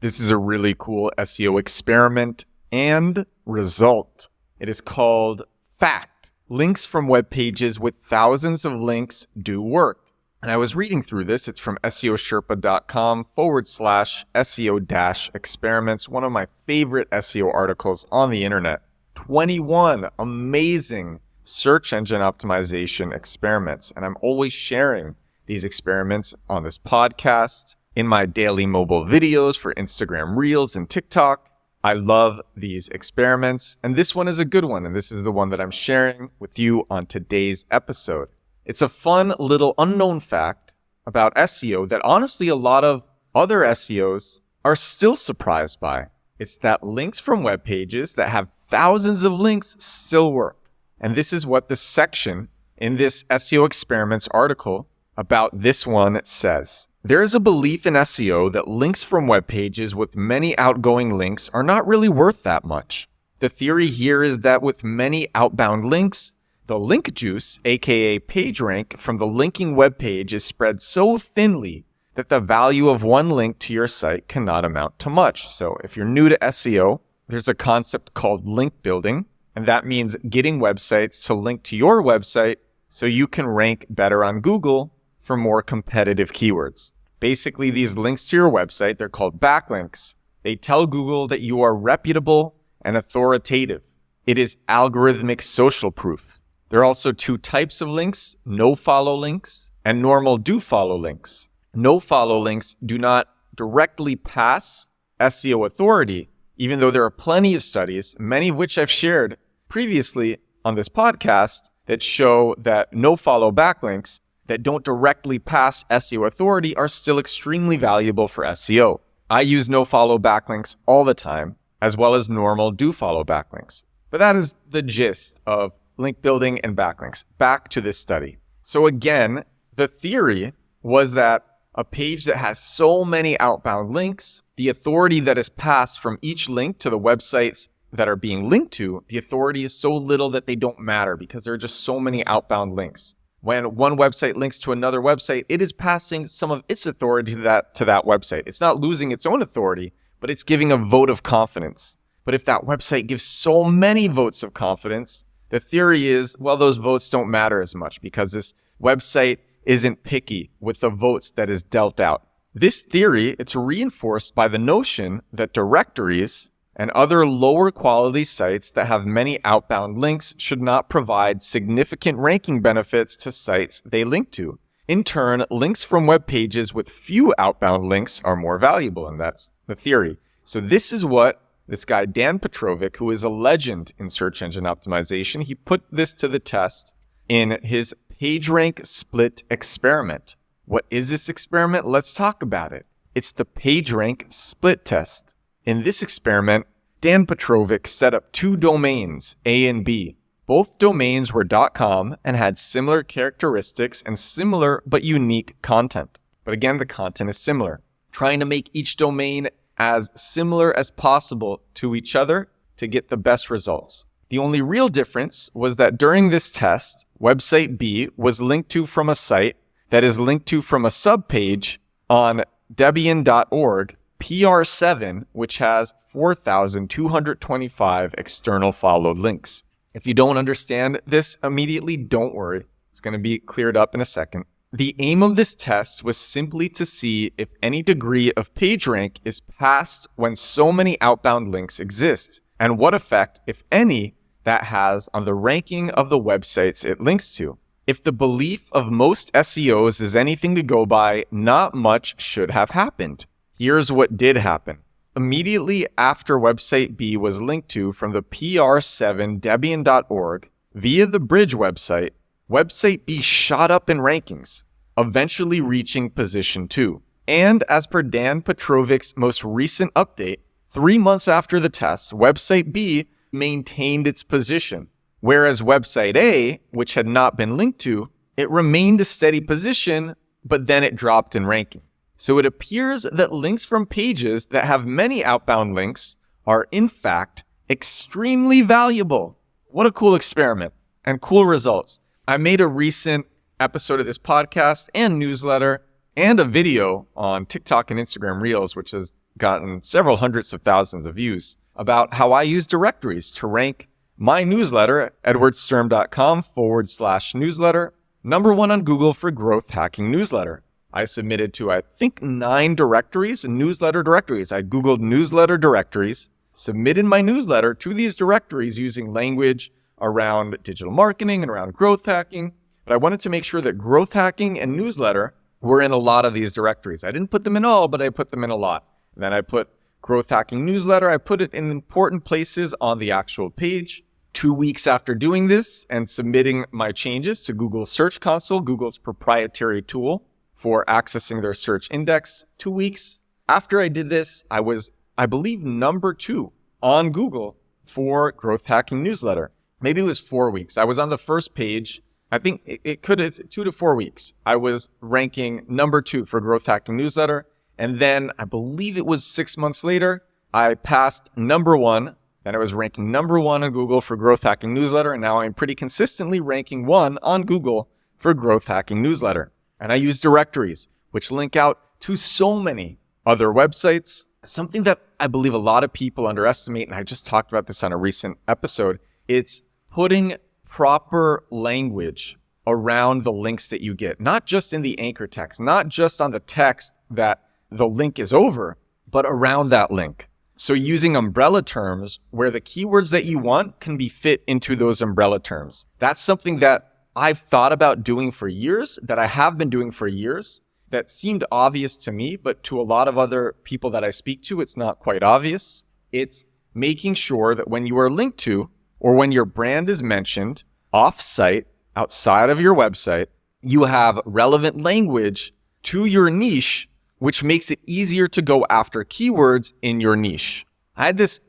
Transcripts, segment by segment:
This is a really cool SEO experiment and result. It is called Fact. Links from web pages with thousands of links do work. And I was reading through this. It's from SEOsherpa.com/SEO-experiments, one of my favorite SEO articles on the internet. 21 amazing search engine optimization experiments. And I'm always sharing these experiments on this podcast, in my daily mobile videos for Instagram Reels and TikTok. I love these experiments, and this one is a good one, and this is the one that I'm sharing with you on today's episode. It's a fun little unknown fact about SEO that honestly a lot of other SEOs are still surprised by. It's that links from web pages that have thousands of links still work. And this is what the section in this SEO experiments article about this one says. There is a belief in SEO that links from web pages with many outgoing links are not really worth that much. The theory here is that with many outbound links, the link juice, aka PageRank, from the linking web page is spread so thinly that the value of one link to your site cannot amount to much. So if you're new to SEO, there's a concept called link building, and that means getting websites to link to your website so you can rank better on Google for more competitive keywords. Basically, these links to your website, they're called backlinks. They tell Google that you are reputable and authoritative. It is algorithmic social proof. There are also two types of links, no-follow links and normal do-follow links. No-follow links do not directly pass SEO authority, even though there are plenty of studies, many of which I've shared previously on this podcast, that show that no-follow backlinks that don't directly pass SEO authority are still extremely valuable for SEO. I use no-follow backlinks all the time, as well as normal do-follow backlinks. But that is the gist of link building and backlinks. Back to this study. So again, the theory was that a page that has so many outbound links, the authority that is passed from each link to the websites that are being linked to, the authority is so little that they don't matter because there are just so many outbound links. When one website links to another website, it is passing some of its authority to that website. It's not losing its own authority, but it's giving a vote of confidence. But if that website gives so many votes of confidence, the theory is, well, those votes don't matter as much because this website isn't picky with the votes that is dealt out. This theory, it's reinforced by the notion that directories and other lower quality sites that have many outbound links should not provide significant ranking benefits to sites they link to. In turn, links from web pages with few outbound links are more valuable, and that's the theory. So this is what this guy, Dan Petrovic, who is a legend in search engine optimization, he put this to the test in his PageRank split experiment. What is this experiment? Let's talk about it. It's the PageRank split test. In this experiment, Dan Petrovic set up two domains, A and B. Both domains were .com and had similar characteristics and similar but unique content. But again, the content is similar. Trying to make each domain as similar as possible to each other to get the best results. The only real difference was that during this test, website B was linked to from a site that is linked to from a subpage on Debian.org, PR7, which has 4,225 external followed links. If you don't understand this immediately, don't worry. It's going to be cleared up in a second. The aim of this test was simply to see if any degree of PageRank is passed when so many outbound links exist, and what effect, if any, that has on the ranking of the websites it links to. If the belief of most SEOs is anything to go by, not much should have happened. Here's what did happen. Immediately after website B was linked to from the PR7 Debian.org via the bridge website, website B shot up in rankings, eventually reaching position 2. And as per Dan Petrovic's most recent update, 3 months after the test, website B maintained its position, whereas website A, which had not been linked to, it remained a steady position, but then it dropped in ranking. So it appears that links from pages that have many outbound links are in fact extremely valuable. What a cool experiment and cool results. I made a recent episode of this podcast and newsletter and a video on TikTok and Instagram Reels, which is gotten several hundreds of thousands of views about how I use directories to rank my newsletter, edwardsturm.com/newsletter, number one on Google for growth hacking newsletter. I submitted to, I think, 9 directories, newsletter directories. I Googled newsletter directories, submitted my newsletter to these directories using language around digital marketing and around growth hacking. But I wanted to make sure that growth hacking and newsletter were in a lot of these directories. I didn't put them in all, but I put them in a lot. And then I put growth hacking newsletter. I put it in important places on the actual page. 2 weeks after doing this and submitting my changes to Google Search Console, Google's proprietary tool for accessing their search index, 2 weeks after I did this, I was, I believe, number 2 on Google for growth hacking newsletter. Maybe it was 4 weeks. I was on the first page. I think it could have 2 to 4 weeks. I was ranking number 2 for growth hacking newsletter. And then I believe it was 6 months later, I passed number 1. And I was ranking number 1 on Google for growth hacking newsletter. And now I'm pretty consistently ranking 1 on Google for growth hacking newsletter. And I use directories, which link out to so many other websites. Something that I believe a lot of people underestimate, and I just talked about this on a recent episode, it's putting proper language around the links that you get, not just in the anchor text, not just on the text that the link is over, but around that link. So using umbrella terms where the keywords that you want can be fit into those umbrella terms. That's something that I've thought about doing for years, that I have been doing for years, that seemed obvious to me, but to a lot of other people that I speak to, it's not quite obvious. It's making sure that when you are linked to, or when your brand is mentioned off-site, outside of your website, you have relevant language to your niche, which makes it easier to go after keywords in your niche. I had this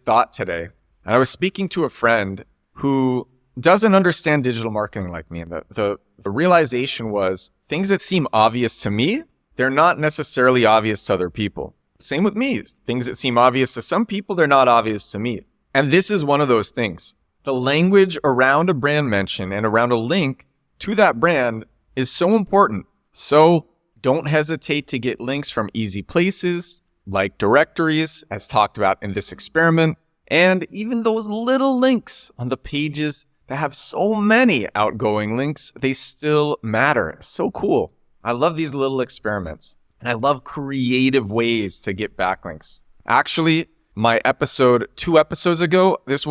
thought today, and I was speaking to a friend who doesn't understand digital marketing like me. And the realization was things that seem obvious to me, they're not necessarily obvious to other people. Same with me. Things that seem obvious to some people, they're not obvious to me. And this is one of those things. The language around a brand mention and around a link to that brand is so important. So don't hesitate to get links from easy places like directories, as talked about in this experiment, and even those little links on the pages that have so many outgoing links, they still matter. So cool. I love these little experiments, and I love creative ways to get backlinks. Actually, my episode 2 episodes ago, this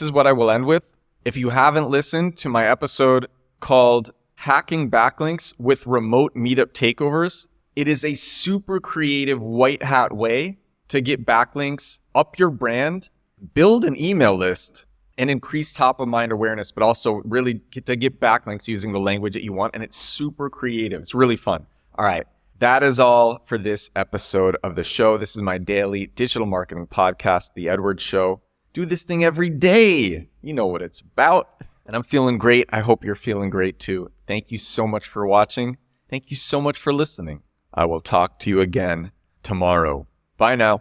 is what I will end with. If you haven't listened to my episode called Hacking Backlinks with Remote Meetup Takeovers, it is a super creative white hat way to get backlinks up your brand, build an email list, and increase top of mind awareness, but also really get backlinks using the language that you want. And it's super creative. It's really fun. All right. That is all for this episode of the show. This is my daily digital marketing podcast, The Edwards Show. Do this thing every day. You know what it's about. And I'm feeling great. I hope you're feeling great too. Thank you so much for watching. Thank you so much for listening. I will talk to you again tomorrow. Bye now.